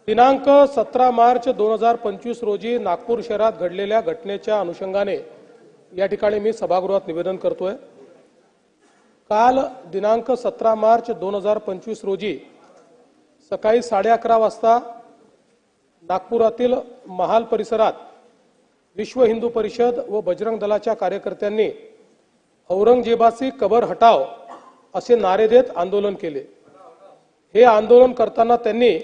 दिनांक 17 मार्च 2025 रोजी नागपूर शहरात घडलेल्या घटनेच्या अनुषंगाने या ठिकाणी मी सभागृहात निवेदन करतोय। काल दिनांक 17 मार्च 2025 रोजी सकाळी 11:30 वाजता नागपुरातील महाल परिसरात विश्व हिंदू परिषद व बजरंग दलाच्या कार्यकर्त्यांनी औरंगजेबाची कबर हटाव असे नारे देत आंदोलन केले। हे आंदोलन करताना त्यांनी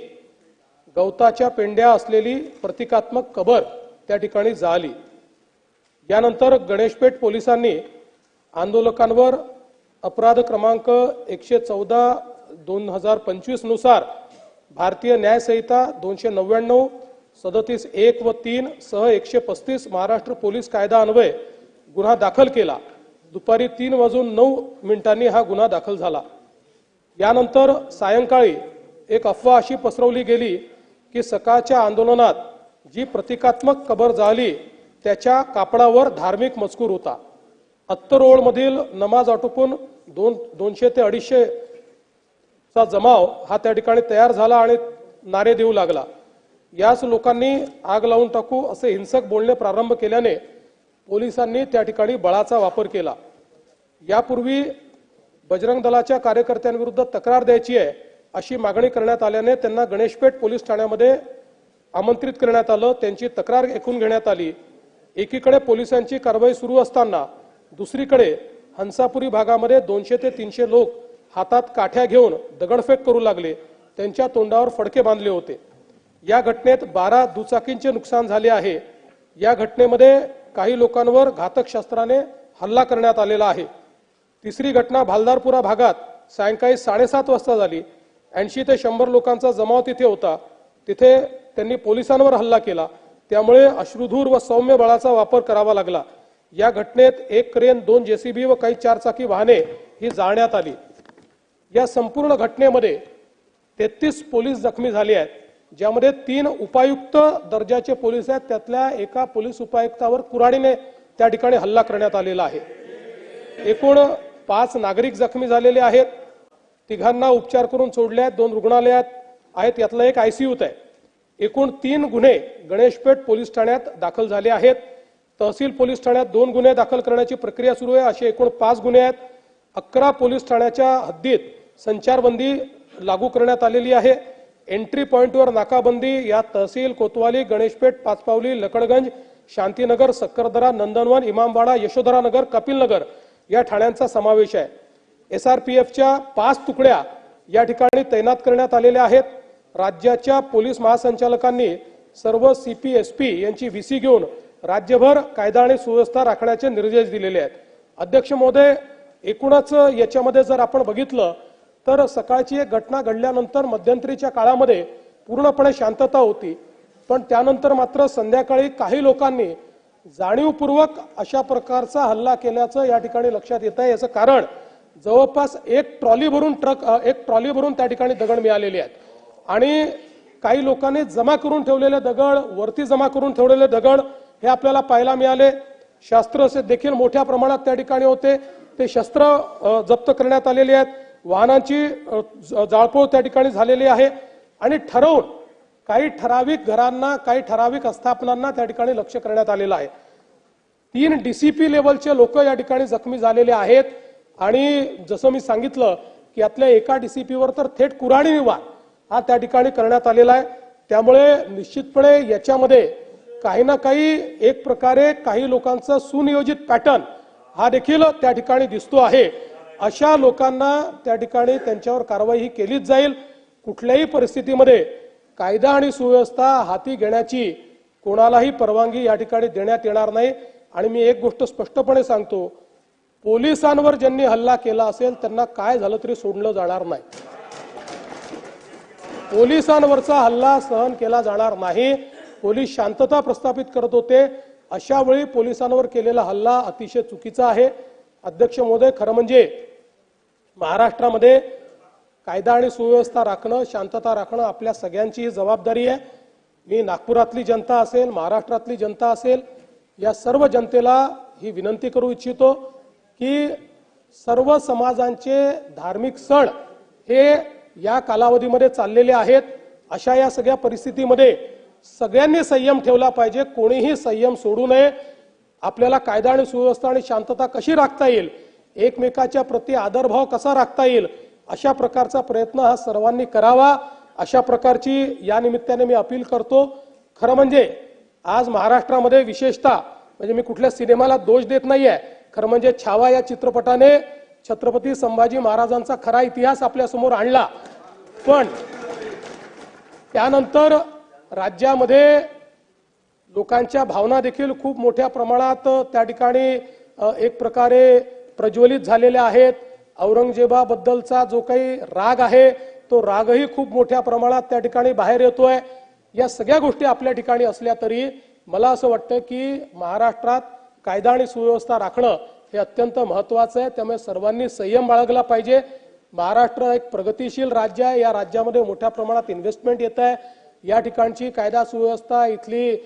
गवताच्या पेंड्या असलेली प्रतिकात्मक कबर त्या ठिकाणी जाळली। यानंतर गणेशपेठ पोलिसांनी आंदोलकांवर अपराध क्रमांक 114/2025 नुसार भारतीय न्याय संहिता 299 37(1) व 3 सह 135 महाराष्ट्र पोलीस कायदा अन्वये गुन्हा दाखल केला। दुपारी 3:09 हा गुन्हा दाखल झाला। यानंतर सायंकाळी एक अफवा अशी पसरवली गेली की सकाळच्या आंदोलनात जी प्रतिकात्मक कबर जाळली त्याच्या कापडावर धार्मिक मजकूर होता। अत्तर मधील नमाज आटोपून 200 ते 250 चा जमाव हा त्या ठिकाणी तयार झाला आणि नारे देऊ लागला। याच लोकांनी आग लावून टाकू असे हिंसक बोलणे प्रारंभ केल्याने पोलिसांनी त्या ठिकाणी बळाचा वापर केला। यापूर्वी बजरंग दलाच्या कार्यकर्त्यांविरुद्ध तक्रार द्यायची आहे अशी मागणी करण्यात आल्याने त्यांना गणेशपेठ पोलीस ठाण्यामध्ये आमंत्रित करण्यात आलं। त्यांची तक्रार ऐकून घेण्यात आली। एकीकडे पोलिसांची कारवाई सुरू असताना दुसरीकडे हंसापुरी भागामध्ये 200 ते 300 लोक हातात काठ्या घेऊन दगडफेक करू लागले। त्यांच्या तोंडावर फडके बांधले होते। या घटनेत 12 दुचाकींचे नुकसान झाले आहे। या घटनेमध्ये काही लोकांवर घातक शस्त्राने हल्ला करण्यात आलेला आहे। तिसरी घटना भालदारपुरा भागात सायंकाळी 7:30 वाजता झाली। 80 ते 100 लोकांचा जमाव तिथे होता। तिथे त्यांनी पोलिसांवर हल्ला केला, त्यामुळे अश्रुधूर व सौम्य बळाचा वापर करावा लागला। या घटनेत एक क्रेन, 2 जेसीबी व काही 4 चाकी वाहने ही जाळण्यात आली। या संपूर्ण घटनेमध्ये 33 पोलीस जखमी झाले आहेत, ज्यामध्ये 3 उपायुक्त दर्जाचे पोलीस आहेत। त्यातल्या एका पोलीस उपायुक्तावर कुऱ्हाडीने त्या ठिकाणी हल्ला करण्यात आलेला आहे। एकूण 5 नागरिक जखमी झालेले आहेत। तिघांना उपचार करून सोडले आहेत। 2 रुग्णालयात आहेत, यातला एक आयसीयूत आहे। एकूण 3 गुन्हे गणेशपेठ पोलीस ठाण्यात दाखल झाले आहेत। तहसील पोलीस ठाण्यात 2 गुन्हे दाखल करण्याची प्रक्रिया सुरू आहे। असे एकूण 5 गुन्हे आहेत। 11 पोलीस ठाण्याच्या हद्दीत संचारबंदी लागू करण्यात आलेली आहे। एंट्री पॉइंटवर नाकाबंदी यात तहसील कोतवाली, गणेशपेठ, पाचपावली, लकडगंज, शांतीनगर, सक्करदरा, नंदनवन, इमामबाड़ा, यशोधरा नगर, कपिलनगर या ठाण्यांचा समावेश आहे। SRPFच्या 5 तुकड्या या ठिकाणी तैनात करण्यात आलेल्या आहेत। राज्याच्या पोलीस महासंचालकांनी सर्व CP/SP यांची VC घेऊन राज्यभर कायदा आणि सुव्यवस्था राखण्याचे निर्देश दिलेले आहेत। अध्यक्ष महोदय, एकूणच याच्यामध्ये जर आपण बघितलं तर सकाळची एक घटना घडल्यानंतर मध्यंतरीच्या काळामध्ये पूर्णपणे शांतता होती, पण त्यानंतर मात्र संध्याकाळी काही लोकांनी जाणीवपूर्वक अशा प्रकारचा हल्ला केल्याचं या ठिकाणी लक्षात येत आहे। याचं कारण जवळपास एक ट्रॉली भरून त्या ठिकाणी दगड मिळालेले आहेत आणि काही लोकांनी जमा करून ठेवलेले दगड, वरती जमा करून ठेवलेले दगड हे आपल्याला पाहायला मिळाले। शस्त्र देखील मोठ्या प्रमाणात त्या ठिकाणी होते, ते शस्त्र जप्त करण्यात आलेले आहेत। वाहनांची जाळपोळ त्या ठिकाणी झालेली आहे आणि ठरवून काही ठराविक घरांना, काही ठराविक आस्थापनांना त्या ठिकाणी लक्ष्य करण्यात आलेलं आहे। 3 DCP लेवलचे लोक या ठिकाणी जखमी झालेले आहेत आणि जसं मी सांगितलं की यातल्या एका DCPवर तर थेट कुऱ्हाडीने वार हा त्या ठिकाणी करण्यात आलेला आहे। त्यामुळे निश्चितपणे याच्यामध्ये काही ना काही एक प्रकारे काही लोकांचा सुनियोजित पॅटर्न हा देखील त्या ठिकाणी दिसतो आहे। अशा लोकांना त्या ठिकाणी त्यांच्यावर कारवाई ही केलीच जाईल। कुठल्याही परिस्थितीमध्ये कायदा आणि सुव्यवस्था हाती घेण्याची कोणालाही परवानगी या ठिकाणी देण्यात येणार नाही। आणि मी एक गोष्ट स्पष्टपणे सांगतो, पोलिसांवर ज्यांनी हल्ला केला असेल त्यांना काय झालं तरी सोडलं जाणार नाही। पोलिसांवरचा हल्ला सहन केला जाणार नाही। पोलीस शांतता प्रस्थापित करत होते, अशा वेळी पोलिसांवर केलेला हल्ला अतिशय चुकीचा आहे। अध्यक्ष महोदय, खरं म्हणजे महाराष्ट्रामध्ये कायदा आणि सुव्यवस्था राखणं, शांतता राखणं आपल्या सगळ्यांची जबाबदारी आहे। मी नागपुरातली जनता असेल, महाराष्ट्रातली जनता असेल, या सर्व जनतेला ही विनंती करू इच्छितो की सर्व समाजांचे धार्मिक सण हे या कालावधीमध्ये चाललेले आहेत। अशा या सगळ्या परिस्थितीमध्ये सगळ्यांनी संयम ठेवला पाहिजे, कोणीही संयम सोडू नये। आपल्याला कायदा आणि सुव्यवस्था आणि शांतता कशी राखता येईल, एकमेकाच्या प्रति आदरभाव कसा राखता येईल, अशा प्रकारचा प्रयत्न हा सर्वांनी करावा, अशा प्रकारची या निमित्ताने मी अपील करतो। खरं म्हणजे आज महाराष्ट्रामध्ये विशेषतः म्हणजे मी कुठल्या सिनेमाला दोष देत नाहीये, खरं म्हणजे छावा या चित्रपटाने छत्रपती संभाजी महाराजांचा खरा इतिहास आपल्या समोर आणला, पण त्यानंतर राज्यामध्ये लोकांच्या भावना देखील खूप मोठ्या प्रमाणात त्या ठिकाणी एक प्रकारे प्रज्वलित झालेल्या आहेत। औरंगजेबाबद्दलचा जो काही राग आहे तो रागही खूप मोठ्या प्रमाणात त्या ठिकाणी बाहेर येतोय। या सगळ्या गोष्टी आपल्या ठिकाणी असल्या तरी मला असं वाटतं की महाराष्ट्रात कायदा आणि सुव्यवस्था राखणं हे अत्यंत महत्त्वाचं आहे, त्यामुळे सर्वांनी संयम बाळगला पाहिजे। महाराष्ट्र एक प्रगतिशील राज्य आहे, या राज्यामध्ये मोठ्या प्रमाणात इन्व्हेस्टमेंट येत आहे। या ठिकाणची कायदा सुव्यवस्था, इथली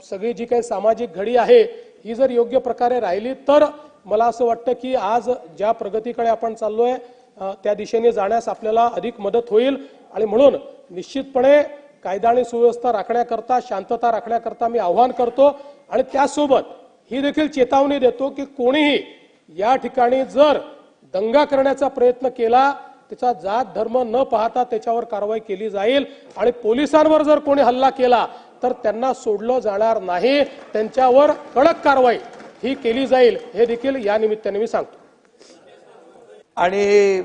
सगळी जी काही सामाजिक घडी आहे ही जर योग्य प्रकारे राहिली तर मला असं वाटतं की आज ज्या प्रगतीकडे आपण चाललोय त्या दिशेने जाण्यास आपल्याला अधिक मदत होईल। आणि म्हणून निश्चितपणे कायदा आणि सुव्यवस्था राखण्याकरता, शांतता राखण्याकरता मी आवाहन करतो आणि त्यासोबत ही देखील चेतावणी देतो की कोणीही या ठिकाणी जर दंगा करण्याचा प्रयत्न केला त्याचा जात धर्म न पाहता त्याच्यावर कारवाई केली जाईल आणि पोलिसांवर जर कोणी हल्ला केला तर त्यांना सोडलं जाणार नाही, त्यांच्यावर कडक कारवाई ही केली जाईल, हे देखील या निमित्ताने मी सांगतो। आणि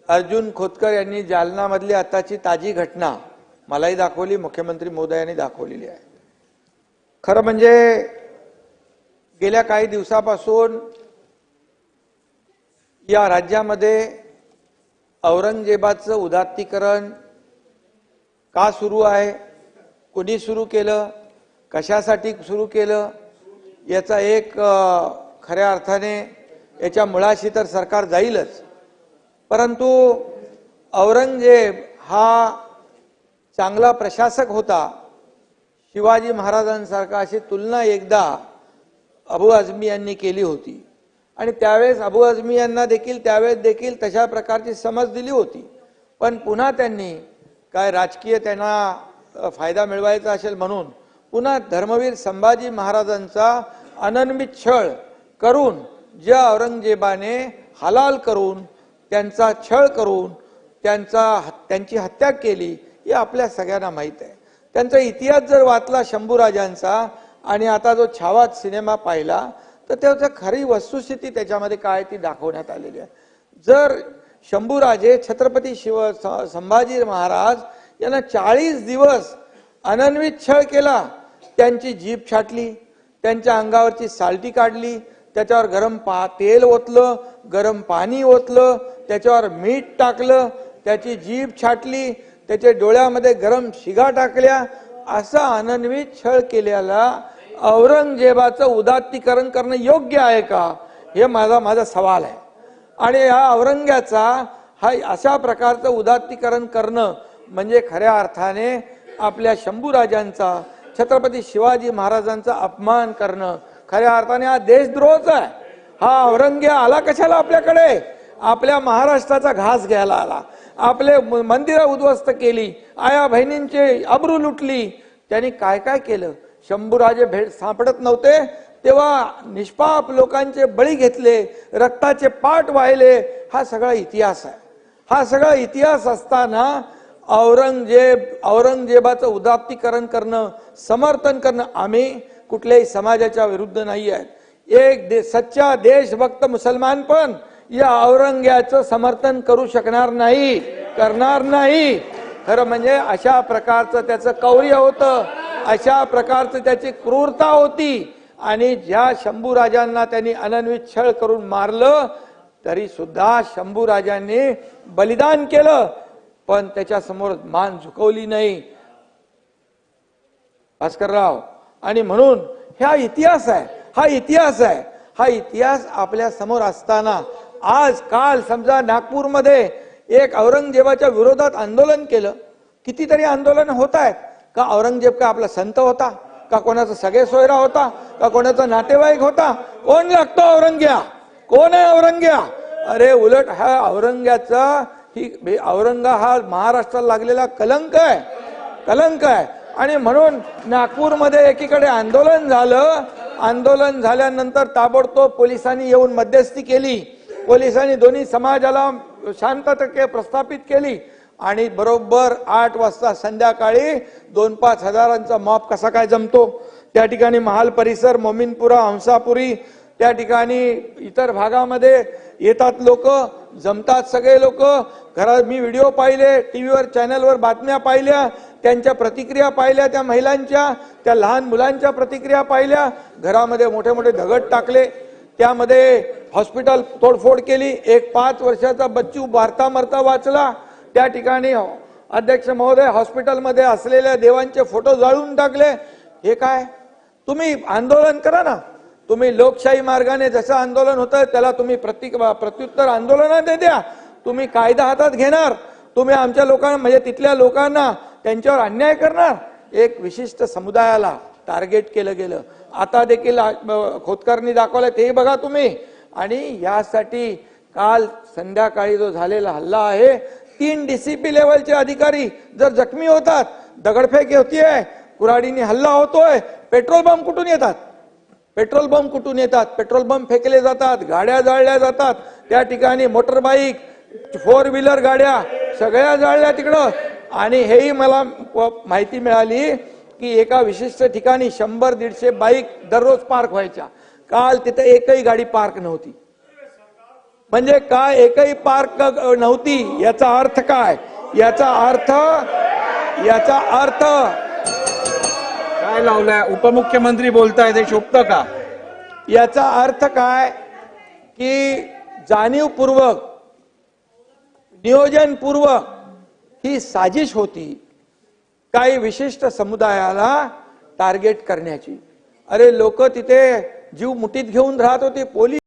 अर्जुन खोतकर यांनी जालना मधली आताची ताजी घटना मलाही दाखवली, मुख्यमंत्री महोदयांनी दाखवलेली आहे। खरं म्हणजे गेल्या काही दिवसापासून या राज्यामध्ये औरंगजेबाचं उदात्तीकरण का सुरू आहे, कोणी सुरू केलं, कशासाठी सुरू केलं, याचा एक खऱ्या अर्थाने याच्या मुळाशी तर सरकार जाईलच, परंतु औरंगजेब हा चांगला प्रशासक होता। शिवाजी महाराजांसारखा अशी तुलना एकदा अबू आझमी यांनी केली होती आणि त्यावेळेस अबू आझमी यांना देखील त्यावेळेस देखील तशा प्रकारची समज दिली होती, पण पुन्हा त्यांनी काय राजकीय त्यांना फायदा मिळवायचा असेल म्हणून पुन्हा धर्मवीर संभाजी महाराजांचा अनन्वित छळ करून, ज्या औरंगजेबाने हलाल करून, त्यांचा छळ करून त्यांची हत्या केली हे आपल्या सगळ्यांना माहित आहे। त्यांचा इतिहास जर वाचला शंभूराजांचा आणि आता जो छावा सिनेमा पाहिला तर त्याची खरी वस्तुस्थिती त्याच्यामध्ये काय ती दाखवण्यात आलेली आहे। जर शंभूराजे छत्रपती संभाजी महाराज यांना 40 दिवस अनन्वित छळ केला, त्यांची जीभ छाटली, त्यांच्या अंगावरची साल्टी काढली, त्याच्यावर गरम तेल ओतलं, गरम पाणी ओतलं, त्याच्यावर मीठ टाकलं, त्याची जीभ छाटली, त्याच्या डोळ्यामध्ये गरम शिगा टाकल्या, असा अनन्वित छळ केलेला औरंगजेबाचं उदात्तीकरण करणं योग्य आहे का, हे माझा सवाल आहे। आणि या औरंग्याचा हा अशा प्रकारचं उदात्तीकरण करणं म्हणजे खऱ्या अर्थाने आपल्या शंभूराजांचा, छत्रपती शिवाजी महाराजांचा अपमान करणं, खऱ्या अर्थाने हा देशद्रोहच आहे। हा औरंग्या आला कशाला आपल्याकडे, आपल्या महाराष्ट्राचा घास घ्यायला आला, आपले मंदिरं उद्ध्वस्त केली, आया बहिणींचे अब्रू लुटली, त्यांनी काय काय केलं। शंभूराजे भेट सापडत नव्हते तेव्हा निष्पाप लोकांचे बळी घेतले, रक्ताचे पाट वाहिले, हा सगळा इतिहास आहे। हा सगळा इतिहास असताना औरंगजेबाचं उदात्तीकरण करणं, समर्थन करणं, आम्ही कुठल्याही समाजाच्या विरुद्ध नाही आहेत। एक सच्चा देशभक्त मुसलमान पण या औरंग्याचं समर्थन करू शकणार नाही, करणार नाही। खरं म्हणजे अशा प्रकारचं त्याचं कौर्य होतं, अशा प्रकारचं त्याची क्रूरता होती आणि ज्या शंभूराजांना त्यांनी अनन्वित छळ करून मारलं तरी सुद्धा शंभूराजांनी बलिदान केलं, पण त्याच्या समोर मान झुकवली नाही भास्करराव। आणि म्हणून हा इतिहास आहे, हा इतिहास आहे, हा इतिहास आपल्या समोर असताना आज काल समजा नागपूरमध्ये एक औरंगजेबाच्या विरोधात आंदोलन केलं, कितीतरी आंदोलन होत आहेत का औरंगजेब का आपला संत होता का, कोणाचा सगळे सोयरा होता का, कोणाचा नातेवाईक होता, कोण लागतो औरंग्या, कोण आहे औरंग्या। अरे उलट हा औरंग्याचा ही औरंगा हा महाराष्ट्राला लागलेला कलंक आहे, कलंक आहे. आणि म्हणून नागपूरमध्ये एकीकडे आंदोलन झालं, आंदोलन झाल्यानंतर ताबडतोब पोलिसांनी येऊन मध्यस्थी केली, पोलिसांनी दोन्ही समाजाला शांतता प्रस्थापित केली आणि बरोबर 8 वाजता संध्याकाळी 2-5 हजारांचा मॉब कसा काय जमतो. त्या ठिकाणी महाल परिसर, मोमीनपुरा, हंसापुरी, त्या ठिकाणी इतर भागामध्ये येतात लोक, जमतात सगळे लोक. घरात मी व्हिडिओ पाहिले, टीव्हीवर चॅनलवर बातम्या पाहिल्या, त्यांच्या प्रतिक्रिया पाहिल्या, त्या महिलांच्या, त्या लहान मुलांच्या प्रतिक्रिया पाहिल्या. घरामध्ये मोठे मोठे दगड टाकले, त्यामध्ये हॉस्पिटल तोडफोड केली. एक 5 वर्षाचा बच्चू मारता मरता वाचला. त्या ठिकाणी अध्यक्ष महोदय हॉस्पिटलमध्ये असलेल्या देवांचे फोटो जाळून टाकले. हे काय? तुम्ही आंदोलन करा ना, तुम्ही लोकशाही मार्गाने जसं आंदोलन होतं त्याला तुम्ही प्रत्युत्तर आंदोलनाने द्या. तुम्ही कायदा हातात घेणार, तुम्ही आमच्या लोकांना म्हणजे तिथल्या लोकांना त्यांच्यावर अन्याय करणार. एक विशिष्ट समुदायाला टार्गेट केलं गेलं. आता देखील खोतकरनी दाखवलं ते बघा तुम्ही. आणि यासाठी काल संध्याकाळी जो झालेला हल्ला आहे, 3 DCP लेवलचे अधिकारी जर जखमी होतात, दगडफेक होतीये, कुऱ्हाडीने हल्ला होतोय, पेट्रोल बंब कुठून येतात, पेट्रोल बंब कुठून येतात, पेट्रोल बंब फेकले जातात, गाड्या जाळल्या जातात. त्या ठिकाणी मोटरबाईक, 4 व्हीलर गाड्या सगळ्या जाळल्या तिकडं. आणि हेही मला माहिती मिळाली की एका विशिष्ट ठिकाणी 100-150 बाईक दररोज पार्क व्हायच्या. काल तिथे एकही गाडी पार्क नव्हती. म्हणजे काय, एकही पार्क नव्हती. याचा अर्थ काय? याचा अर्थ काय लावलाय? उपमुख्यमंत्री बोलताय, ते शोभतं का? याचा अर्थ काय की जाणीवपूर्वक, नियोजनपूर्वक ही साजिश होती काही विशिष्ट समुदायाला टार्गेट करण्याची. अरे लोक तिथे जीव मुठीत घेऊन राहत होते. पोलीस